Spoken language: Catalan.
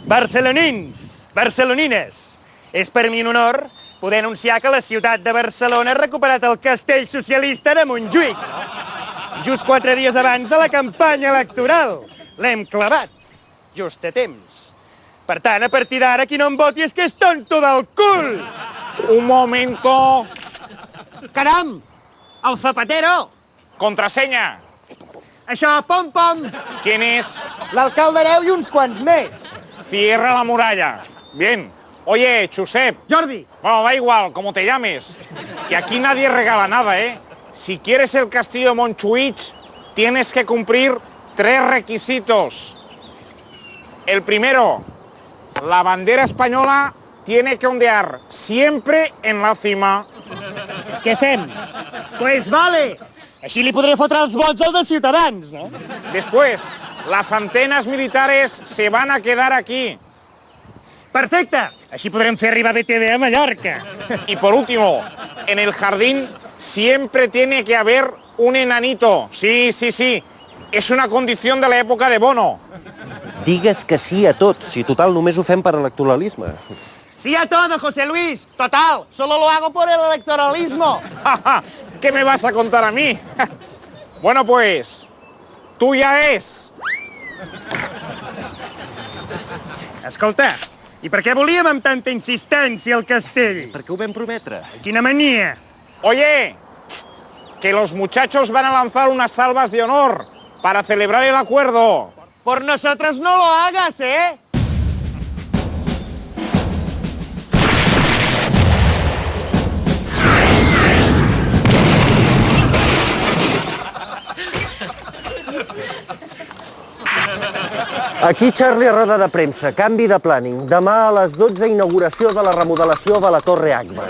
Barcelonins, barcelonines, és per mi un honor poder anunciar que la ciutat de Barcelona ha recuperat el castell socialista de Montjuïc. Just 4 dies abans de la campanya electoral. L'hem clavat, just a temps. Per tant, a partir d'ara, qui no em voti és que és tonto del cul! Un momento. Caram! El Zapatero! Contraseña. Això, pom-pom! ¿Quién es? L'alcalde Hereu i uns quants més. Cierra la muralla. Bien. Oye, Josep. Jordi. Bueno, da igual, como te llames. Que aquí nadie regala nada, ¿eh? Si quieres el castillo de Montjuïc, tienes que cumplir 3 requisitos. El primero, la bandera española tiene que ondear siempre en la cima. Què fem? Pues vale! Així li podré fotre els vots als de Ciutadans, no? Después, las antenas militares se van a quedar aquí. Perfecte! Així podrem fer arribar BTV a Mallorca. Y por último, en el jardín siempre tiene que haber un enanito. Sí, sí, sí. Es una condición de la época de Bono. Digues que sí a tot, si total només ho fem per electoralisme. Sí a todo, José Luis. Total, solo lo hago por el electoralismo. ¿Qué me vas a contar a mí? Bueno, pues, tuya es. Escolta, i per què volíem amb tanta insistència el castell? Per què ho vam prometre? Quina mania! Oye, que los muchachos van a lanzar unas salvas de honor para celebrar el acuerdo. Por nosotros no lo hagas, ¿eh? Aquí Charlie a roda de premsa, canvi de planning. Demà a les 12, inauguració de la remodelació de la Torre Agbar.